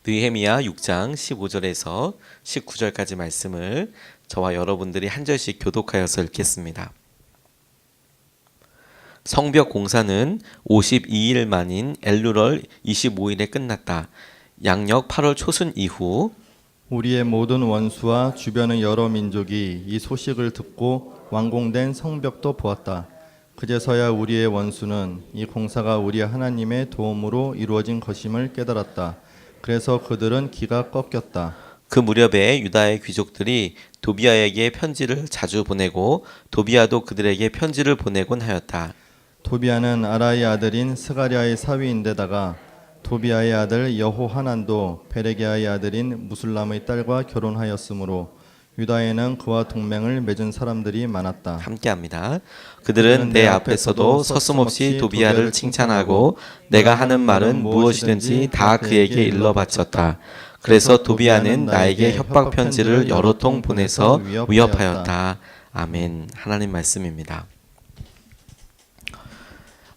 느헤미야 6장 15절에서 19절까지 말씀을 저와 여러분들이 한 절씩 교독하여서 읽겠습니다. 성벽 공사는 52일 만인 엘루럴 25일에 끝났다. 양력 8월 초순 이후 우리의 모든 원수와 주변의 여러 민족이 이 소식을 듣고 완공된 성벽도 보았다. 그제서야 우리의 원수는 이 공사가 우리 하나님의 도움으로 이루어진 것임을 깨달았다. 그래서 그들은 기가 꺾였다. 그 무렵에 유다의 귀족들이 도비아에게 편지를 자주 보내고 도비아도 그들에게 편지를 보내곤 하였다. 도비아는 아라의 아들인 스가랴의 사위인데다가 도비아의 아들 여호하난도 베레게아의 아들인 무술람의 딸과 결혼하였으므로 유다에는 그와 동맹을 맺은 사람들이 많았다. 함께합니다. 그들은 내 앞에서도 서슴없이 도비아를 칭찬하고 내가 하는 말은 무엇이든지 다 그에게 일러 바쳤다. 그래서 도비아는 나에게 협박 편지를 여러 통 보내서 위협하였다. 아멘. 하나님 말씀입니다.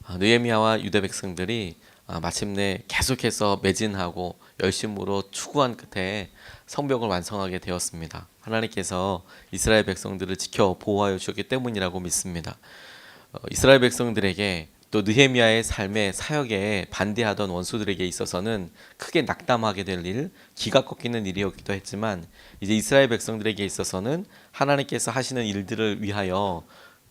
느헤미야와 유다 백성들이 마침내 계속해서 매진하고 열심으로 추구한 끝에 성벽을 완성하게 되었습니다. 하나님께서 이스라엘 백성들을 지켜 보호하여 주셨기 때문이라고 믿습니다. 이스라엘 백성들에게 또 느헤미야의 삶의 사역에 반대하던 원수들에게 있어서는 크게 낙담하게 될 일, 기가 꺾이는 일이었기도 했지만 이제 이스라엘 백성들에게 있어서는 하나님께서 하시는 일들을 위하여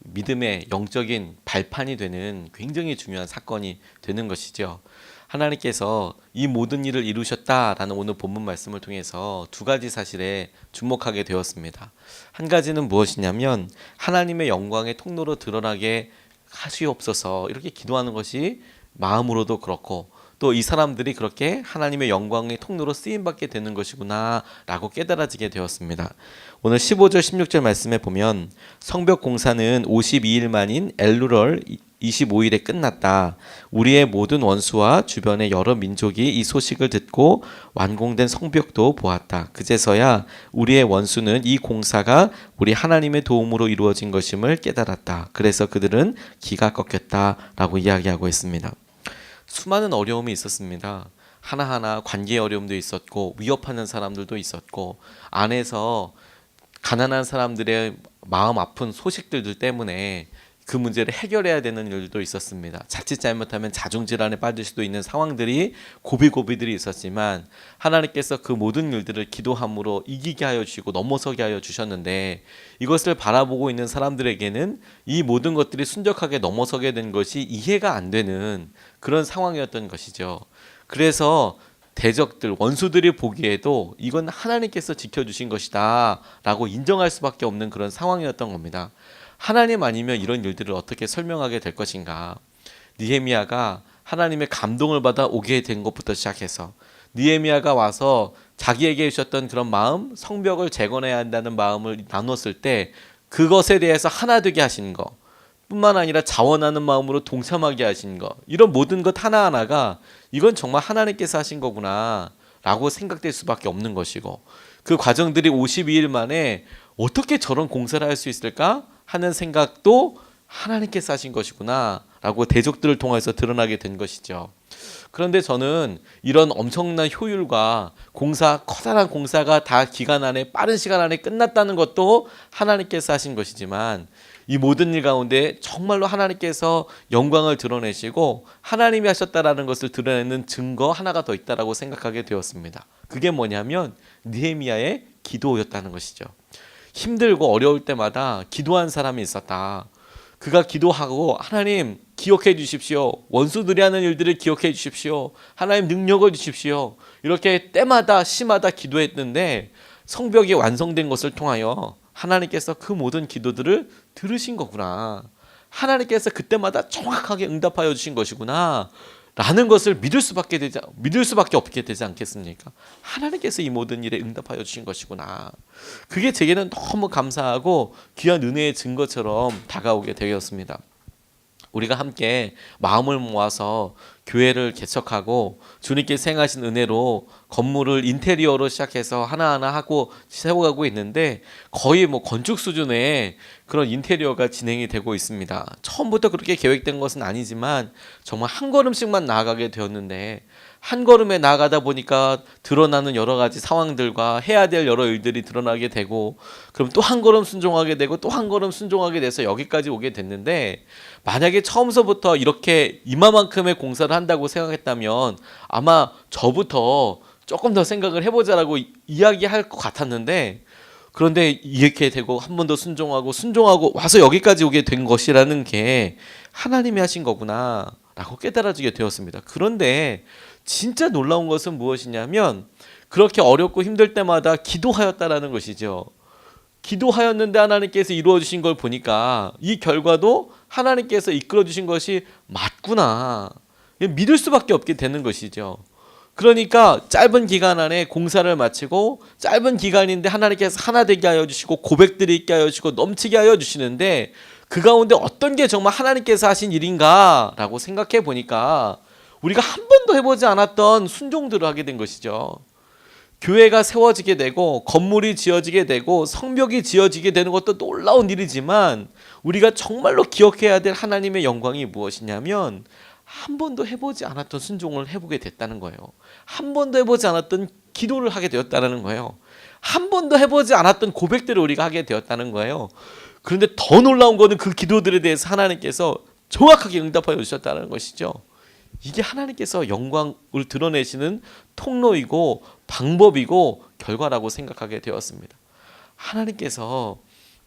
믿음의 영적인 발판이 되는 굉장히 중요한 사건이 되는 것이죠. 하나님께서 이 모든 일을 이루셨다라는 오늘 본문 말씀을 통해서 두 가지 사실에 주목하게 되었습니다. 한 가지는 무엇이냐면 하나님의 영광의 통로로 드러나게 하시옵소서 이렇게 기도하는 것이 마음으로도 그렇고 또 이 사람들이 그렇게 하나님의 영광의 통로로 쓰임받게 되는 것이구나 라고 깨달아지게 되었습니다. 오늘 15절 16절 말씀에 보면 성벽 공사는 52일 만인 엘루럴 25일에 끝났다. 우리의 모든 원수와 주변의 여러 민족이 이 소식을 듣고 완공된 성벽도 보았다. 그제서야 우리의 원수는 이 공사가 우리 하나님의 도움으로 이루어진 것임을 깨달았다. 그래서 그들은 기가 꺾였다라고 이야기하고 있습니다. 수많은 어려움이 있었습니다. 하나하나 관계 어려움도 있었고 위협하는 사람들도 있었고 안에서 가난한 사람들의 마음 아픈 소식들 때문에 그 문제를 해결해야 되는 일도 있었습니다. 자칫 잘못하면 자중질환에 빠질 수도 있는 상황들이 고비고비들이 있었지만 하나님께서 그 모든 일들을 기도함으로 이기게 하여 주시고 넘어서게 하여 주셨는데 이것을 바라보고 있는 사람들에게는 이 모든 것들이 순적하게 넘어서게 된 것이 이해가 안 되는 그런 상황이었던 것이죠. 그래서 대적들, 원수들이 보기에도 이건 하나님께서 지켜주신 것이다 라고 인정할 수밖에 없는 그런 상황이었던 겁니다. 하나님 아니면 이런 일들을 어떻게 설명하게 될 것인가. 느헤미야가 하나님의 감동을 받아 오게 된 것부터 시작해서 느헤미야가 와서 자기에게 주셨던 그런 마음, 성벽을 재건해야 한다는 마음을 나눴을 때 그것에 대해서 하나 되게 하시는 것 뿐만 아니라 자원하는 마음으로 동참하게 하신 것, 이런 모든 것 하나하나가 이건 정말 하나님께서 하신 거구나 라고 생각될 수밖에 없는 것이고 그 과정들이 52일 만에 어떻게 저런 공사를 할 수 있을까 하는 생각도 하나님께서 하신 것이구나 라고 대적들을 통해서 드러나게 된 것이죠. 그런데 저는 이런 엄청난 효율과 커다란 공사가 다 기간 안에 빠른 시간 안에 끝났다는 것도 하나님께서 하신 것이지만 이 모든 일 가운데 정말로 하나님께서 영광을 드러내시고 하나님이 하셨다라는 것을 드러내는 증거 하나가 더 있다라고 생각하게 되었습니다. 그게 뭐냐면 느헤미야의 기도였다는 것이죠. 힘들고 어려울 때마다 기도한 사람이 있었다. 그가 기도하고 하나님 기억해 주십시오. 원수들이 하는 일들을 기억해 주십시오. 하나님 능력을 주십시오. 이렇게 때마다 시마다 기도했는데 성벽이 완성된 것을 통하여 하나님께서 그 모든 기도들을 들으신 거구나. 하나님께서 그때마다 정확하게 응답하여 주신 것이구나. 라는 것을 믿을 수밖에 없게 되지 않겠습니까? 하나님께서 이 모든 일에 응답하여 주신 것이구나. 그게 제게는 너무 감사하고 귀한 은혜의 증거처럼 다가오게 되었습니다. 우리가 함께 마음을 모아서 교회를 개척하고 주님께 행하신 은혜로 건물을 인테리어로 시작해서 하나하나 하고 세워가고 있는데 거의 건축 수준의 그런 인테리어가 진행이 되고 있습니다. 처음부터 그렇게 계획된 것은 아니지만 정말 한 걸음씩만 나아가게 되었는데 한 걸음에 나아가다 보니까 드러나는 여러 가지 상황들과 해야 될 여러 일들이 드러나게 되고, 그럼 또 한 걸음 순종하게 되고 또 한 걸음 순종하게 돼서 여기까지 오게 됐는데, 만약에 처음서부터 이렇게 이마만큼의 공사를 한다고 생각했다면 아마 저부터 조금 더 생각을 해보자라고 이야기할 것 같았는데, 그런데 이렇게 되고 한 번 더 순종하고 와서 여기까지 오게 된 것이라는 게 하나님이 하신 거구나 라고 깨달아지게 되었습니다. 그런데 진짜 놀라운 것은 무엇이냐면, 그렇게 어렵고 힘들 때마다 기도하였다라는 것이죠. 기도하였는데 하나님께서 이루어 주신 걸 보니까 이 결과도 하나님께서 이끌어 주신 것이 맞구나, 믿을 수밖에 없게 되는 것이죠. 그러니까 짧은 기간 안에 공사를 마치고, 짧은 기간인데 하나님께서 하나 되게 하여 주시고 고백들이 있게 하여 주시고 넘치게 하여 주시는데, 그 가운데 어떤 게 정말 하나님께서 하신 일인가 라고 생각해 보니까 우리가 한 번도 해보지 않았던 순종들을 하게 된 것이죠. 교회가 세워지게 되고 건물이 지어지게 되고 성벽이 지어지게 되는 것도 놀라운 일이지만, 우리가 정말로 기억해야 될 하나님의 영광이 무엇이냐면, 한 번도 해보지 않았던 순종을 해보게 됐다는 거예요. 한 번도 해보지 않았던 기도를 하게 되었다는 거예요. 한 번도 해보지 않았던 고백들을 우리가 하게 되었다는 거예요. 그런데 더 놀라운 것은 그 기도들에 대해서 하나님께서 정확하게 응답하여 주셨다는 것이죠. 이게 하나님께서 영광을 드러내시는 통로이고 방법이고 결과라고 생각하게 되었습니다. 하나님께서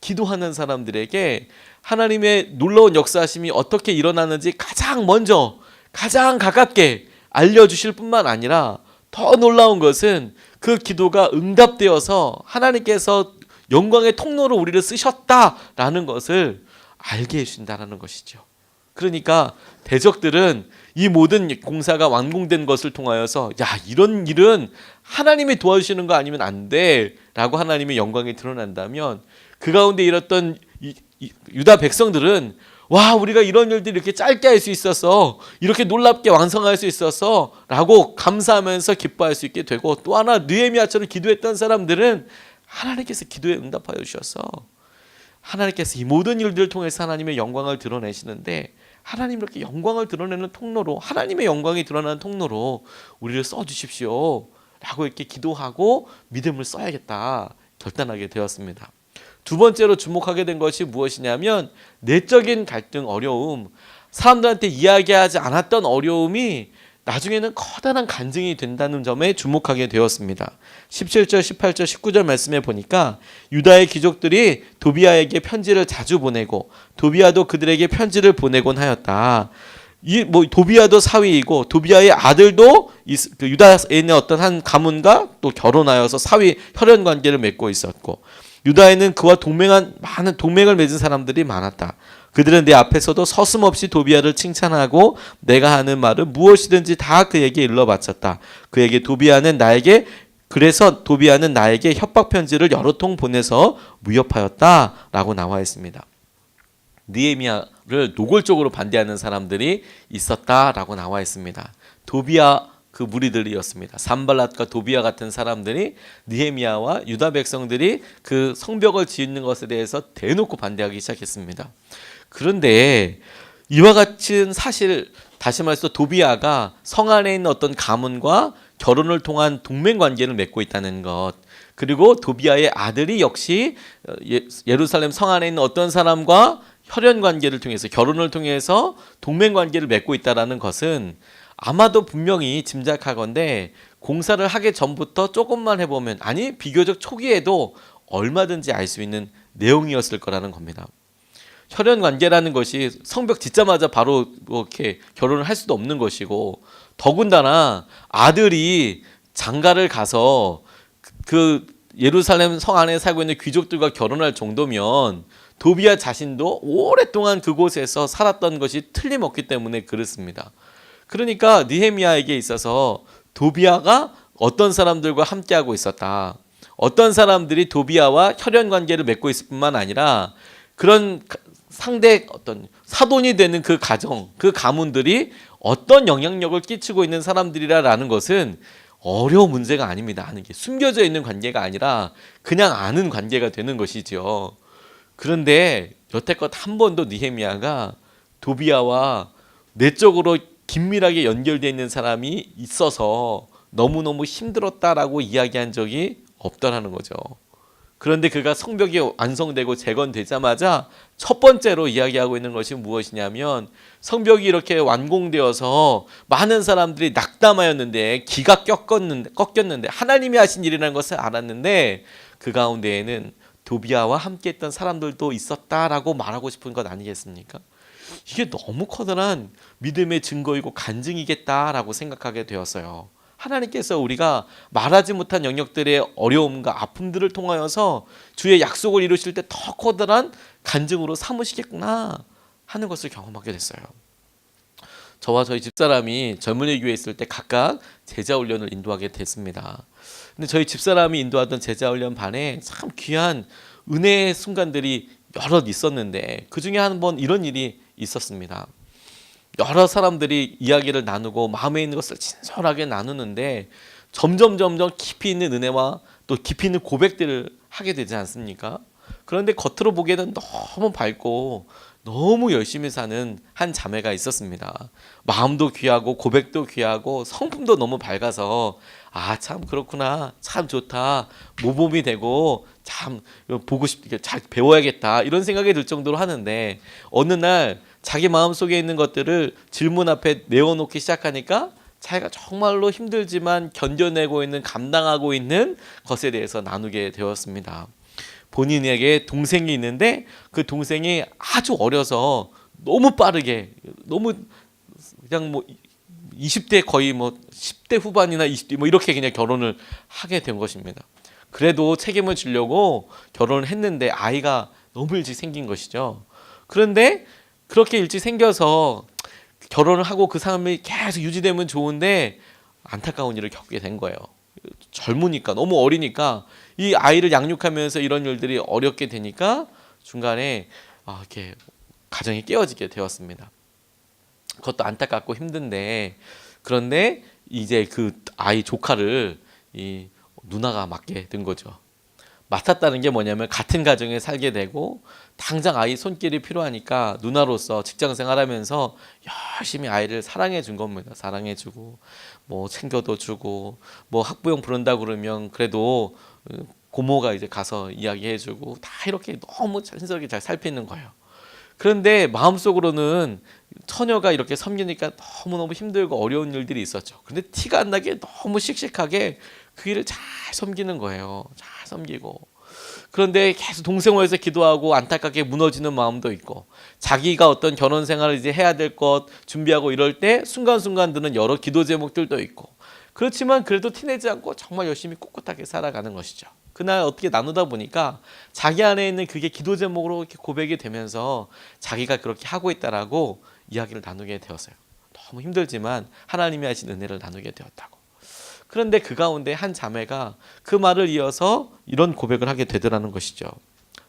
기도하는 사람들에게 하나님의 놀라운 역사하심이 어떻게 일어나는지 가장 먼저, 가장 가깝게 알려주실 뿐만 아니라, 더 놀라운 것은 그 기도가 응답되어서 하나님께서 영광의 통로로 우리를 쓰셨다라는 것을 알게 해주신다는 것이죠. 그러니까 대적들은 이 모든 공사가 완공된 것을 통하여서, 야, 이런 일은 하나님이 도와주시는 거 아니면 안 돼 라고 하나님의 영광이 드러난다면, 그 가운데 일었던 유다 백성들은, 와, 우리가 이런 일들을 이렇게 짧게 할 수 있어서, 이렇게 놀랍게 완성할 수 있어서 라고 감사하면서 기뻐할 수 있게 되고, 또 하나 느헤미야처럼 기도했던 사람들은 하나님께서 기도에 응답하여 주셔서 하나님께서 이 모든 일들을 통해서 하나님의 영광을 드러내시는데, 하나님 이렇게 영광을 드러내는 통로로, 하나님의 영광이 드러나는 통로로 우리를 써주십시오 라고 이렇게 기도하고 믿음을 써야겠다 결단하게 되었습니다. 두 번째로 주목하게 된 것이 무엇이냐면, 내적인 갈등, 어려움, 사람들한테 이야기하지 않았던 어려움이 나중에는 커다란 간증이 된다는 점에 주목하게 되었습니다. 17절, 18절, 19절 말씀에 보니까 유다의 귀족들이 도비아에게 편지를 자주 보내고 도비아도 그들에게 편지를 보내곤 하였다. 도비아도 사위이고 도비아의 아들도 유다에 있는 어떤 한 가문과 또 결혼하여서 사위 혈연 관계를 맺고 있었고, 유다에는 그와 많은 동맹을 맺은 사람들이 많았다. 그들은 내 앞에서도 서슴없이 도비아를 칭찬하고 내가 하는 말을 무엇이든지 다 그에게 일러 바쳤다. 그래서 도비아는 나에게 협박 편지를 여러 통 보내서 무협하였다라고 나와 있습니다. 느헤미야를 노골적으로 반대하는 사람들이 있었다라고 나와 있습니다. 도비아 그 무리들이었습니다. 산발랏과 도비아 같은 사람들이 느헤미야와 유다 백성들이 그 성벽을 짓는 것에 대해서 대놓고 반대하기 시작했습니다. 그런데 이와 같은 사실, 다시 말해서 도비아가 성 안에 있는 어떤 가문과 결혼을 통한 동맹 관계를 맺고 있다는 것, 그리고 도비아의 아들이 역시 예루살렘 성 안에 있는 어떤 사람과 혈연 관계를 통해서, 결혼을 통해서 동맹 관계를 맺고 있다는 것은 아마도 분명히 짐작하건대 공사를 하기 전부터 조금만 해보면, 아니 비교적 초기에도 얼마든지 알 수 있는 내용이었을 거라는 겁니다. 혈연 관계라는 것이 성벽 짓자마자 바로 이렇게 결혼을 할 수도 없는 것이고, 더군다나 아들이 장가를 가서 그 예루살렘 성 안에 살고 있는 귀족들과 결혼할 정도면 도비아 자신도 오랫동안 그곳에서 살았던 것이 틀림없기 때문에 그렇습니다. 그러니까 느헤미야에게 있어서 도비아가 어떤 사람들과 함께하고 있었다, 어떤 사람들이 도비아와 혈연 관계를 맺고 있을 뿐만 아니라 그런 상대 어떤 사돈이 되는 그 가정, 그 가문들이 어떤 영향력을 끼치고 있는 사람들이라는 것은 어려운 문제가 아닙니다. 아는 게 숨겨져 있는 관계가 아니라 그냥 아는 관계가 되는 것이죠. 그런데 여태껏 한 번도 느헤미야가 도비아와 내적으로 긴밀하게 연결되어 있는 사람이 있어서 너무너무 힘들었다라고 이야기한 적이 없더라는 거죠. 그런데 그가 성벽이 완성되고 재건되자마자 첫 번째로 이야기하고 있는 것이 무엇이냐면, 성벽이 이렇게 완공되어서 많은 사람들이 낙담하였는데, 기가 꺾였는데 하나님이 하신 일이라는 것을 알았는데 그 가운데에는 도비아와 함께 했던 사람들도 있었다라고 말하고 싶은 것 아니겠습니까? 이게 너무 커다란 믿음의 증거이고 간증이겠다라고 생각하게 되었어요. 하나님께서 우리가 말하지 못한 영역들의 어려움과 아픔들을 통하여서 주의 약속을 이루실 때 더 커다란 간증으로 삼으시겠구나 하는 것을 경험하게 됐어요. 저와 저희 집사람이 젊은이 교회에 있을 때 각각 제자훈련을 인도하게 됐습니다. 근데 저희 집사람이 인도하던 제자훈련 반에 참 귀한 은혜의 순간들이 여럿 있었는데, 그 중에 한 번 이런 일이 있었습니다. 여러 사람들이 이야기를 나누고 마음에 있는 것을 진솔하게 나누는데 점점 깊이 있는 은혜와 또 깊이 있는 고백들을 하게 되지 않습니까? 그런데 겉으로 보기에는 너무 밝고 너무 열심히 사는 한 자매가 있었습니다. 마음도 귀하고 고백도 귀하고 성품도 너무 밝아서 아, 참 그렇구나, 참 좋다, 모범이 되고 참 보고 싶게 잘 배워야겠다 이런 생각이 들 정도로 하는데, 어느 날 자기 마음속에 있는 것들을 질문 앞에 내어놓기 시작하니까 자기가 정말로 힘들지만 견뎌내고 있는, 감당하고 있는 것에 대해서 나누게 되었습니다. 본인에게 동생이 있는데 그 동생이 아주 어려서 너무 빠르게, 너무 그냥 뭐 20대 거의 뭐 10대 후반이나 20대 뭐 이렇게 그냥 결혼을 하게 된 것입니다. 그래도 책임을 지려고 결혼을 했는데 아이가 너무 일찍 생긴 것이죠. 그런데 그렇게 일찍 생겨서 결혼을 하고 그 삶이 계속 유지되면 좋은데 안타까운 일을 겪게 된 거예요. 젊으니까, 너무 어리니까 이 아이를 양육하면서 이런 일들이 어렵게 되니까 중간에 이렇게 가정이 깨어지게 되었습니다. 그것도 안타깝고 힘든데, 그런데 이제 그 아이 조카를 이 누나가 맡게 된 거죠. 맡았다는 게 뭐냐면 같은 가정에 살게 되고 당장 아이 손길이 필요하니까 누나로서 직장 생활하면서 열심히 아이를 사랑해 준 겁니다. 사랑해 주고 뭐 챙겨도 주고 뭐 학부형 부른다 그러면 그래도 고모가 이제 가서 이야기해 주고 다 이렇게 너무 친절하게 잘 살피는 거예요. 그런데 마음속으로는 처녀가 이렇게 섬기니까 너무너무 힘들고 어려운 일들이 있었죠. 근데 티가 안 나게 너무 씩씩하게 그 일을 잘 섬기는 거예요. 잘 섬기고. 그런데 계속 동생을 위해서 기도하고 안타깝게 무너지는 마음도 있고, 자기가 어떤 결혼 생활을 이제 해야 될 것 준비하고 이럴 때 순간순간 드는 여러 기도 제목들도 있고, 그렇지만 그래도 티내지 않고 정말 열심히 꿋꿋하게 살아가는 것이죠. 그날 어떻게 나누다 보니까 자기 안에 있는 그게 기도 제목으로 이렇게 고백이 되면서 자기가 그렇게 하고 있다라고 이야기를 나누게 되었어요. 너무 힘들지만 하나님이 하신 은혜를 나누게 되었다고. 그런데 그 가운데 한 자매가 그 말을 이어서 이런 고백을 하게 되더라는 것이죠.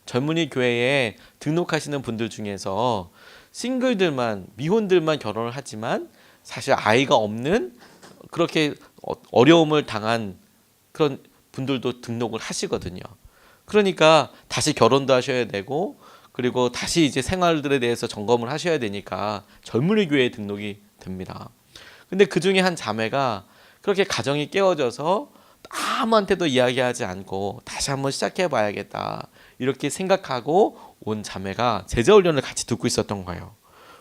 젊은이 교회에 등록하시는 분들 중에서 싱글들만, 미혼들만 결혼을 하지만 사실 아이가 없는, 그렇게 어려움을 당한 그런 분들도 등록을 하시거든요. 그러니까 다시 결혼도 하셔야 되고, 그리고 다시 이제 생활들에 대해서 점검을 하셔야 되니까 젊은이 교회에 등록이 됩니다. 근데 그 중에 한 자매가 그렇게 가정이 깨어져서 아무한테도 이야기하지 않고 다시 한번 시작해 봐야겠다 이렇게 생각하고 온 자매가 제자훈련을 같이 듣고 있었던 거예요.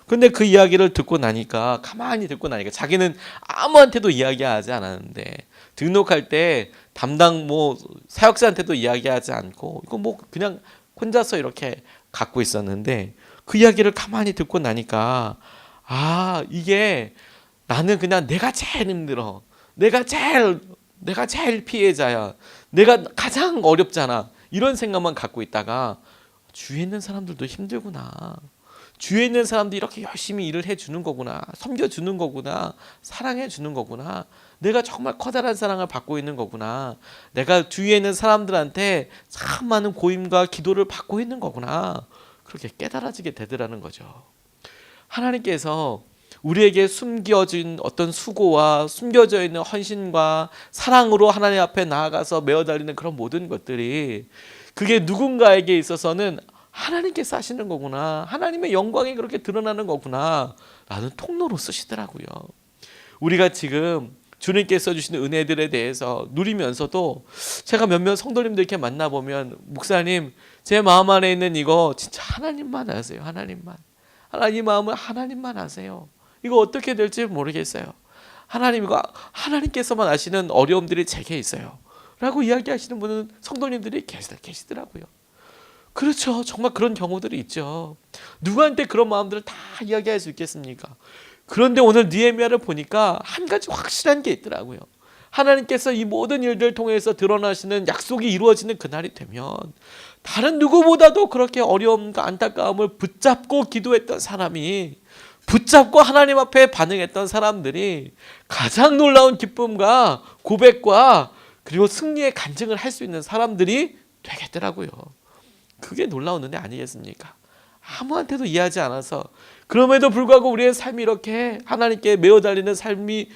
근데 그 이야기를 듣고 나니까, 가만히 듣고 나니까 자기는 아무한테도 이야기하지 않았는데 등록할 때 담당 뭐 사역자한테도 이야기하지 않고 이거 뭐 그냥 혼자서 이렇게 갖고 있었는데, 그 이야기를 가만히 듣고 나니까 이게 나는 그냥 내가 제일 힘들어, 내가 제일 피해자야, 내가 가장 어렵잖아, 이런 생각만 갖고 있다가 주위에 있는 사람들도 힘들구나, 주위에 있는 사람들이 이렇게 열심히 일을 해주는 거구나, 섬겨주는 거구나, 사랑해주는 거구나, 내가 정말 커다란 사랑을 받고 있는 거구나, 내가 주위에 있는 사람들한테 참 많은 고임과 기도를 받고 있는 거구나, 그렇게 깨달아지게 되더라는 거죠. 하나님께서 우리에게 숨겨진 어떤 수고와 숨겨져 있는 헌신과 사랑으로 하나님 앞에 나아가서 메어달리는 그런 모든 것들이, 그게 누군가에게 있어서는 하나님께서 하시는 거구나, 하나님의 영광이 그렇게 드러나는 거구나, 라는 통로로 쓰시더라고요. 우리가 지금 주님께서 주시는 은혜들에 대해서 누리면서도 제가 몇몇 성도님들 이렇게 만나보면 목사님 제 마음 안에 있는 이거 진짜 하나님만 아세요. 하나님 마음을 하나님만 아세요. 이거 어떻게 될지 모르겠어요. 하나님께서만 아시는 어려움들이 제게 있어요 라고 이야기하시는 분은 성도님들이 계시더라고요. 그렇죠. 정말 그런 경우들이 있죠. 누구한테 그런 마음들을 다 이야기할 수 있겠습니까? 그런데 오늘 느헤미야를 보니까 한 가지 확실한 게 있더라고요. 하나님께서 이 모든 일들을 통해서 드러나시는 약속이 이루어지는 그날이 되면 다른 누구보다도 그렇게 어려움과 안타까움을 붙잡고 기도했던 사람이, 붙잡고 하나님 앞에 반응했던 사람들이 가장 놀라운 기쁨과 고백과 그리고 승리의 간증을 할 수 있는 사람들이 되겠더라고요. 그게 놀라운 은혜 아니겠습니까? 아무한테도 이해하지 않아서 그럼에도 불구하고 우리의 삶이 이렇게 하나님께 매어 달리는 삶이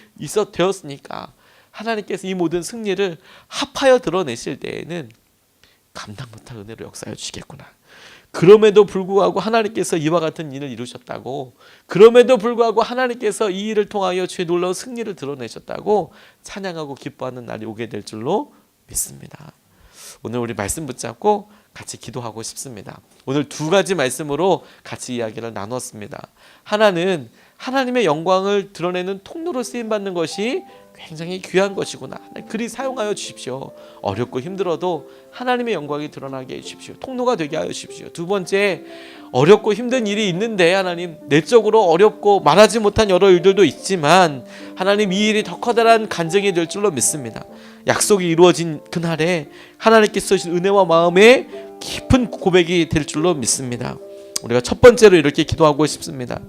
되었으니까 하나님께서 이 모든 승리를 합하여 드러내실 때에는 감당 못할 은혜로 역사해 주시겠구나. 그럼에도 불구하고 하나님께서 이와 같은 일을 이루셨다고, 그럼에도 불구하고 하나님께서 이 일을 통하여 주의 놀라운 승리를 드러내셨다고 찬양하고 기뻐하는 날이 오게 될 줄로 믿습니다. 오늘 우리 말씀 붙잡고 같이 기도하고 싶습니다. 오늘 두 가지 말씀으로 같이 이야기를 나눴습니다. 하나는 하나님의 영광을 드러내는 통로로 쓰임받는 것이 굉장히 귀한 것이구나. 그리 사용하여 주십시오. 어렵고 힘들어도 하나님의 영광이 드러나게 해주십시오. 통로가 되게 하여 주십시오. 두 번째, 어렵고 힘든 일이 있는데 하나님, 내적으로 어렵고 말하지 못한 여러 일들도 있지만 하나님, 이 일이 더 커다란 간증이 될 줄로 믿습니다. 약속이 이루어진 그날에 하나님께서 주신 은혜와 마음의 깊은 고백이 될 줄로 믿습니다. 우리가 첫 번째로 이렇게 기도하고 싶습니다.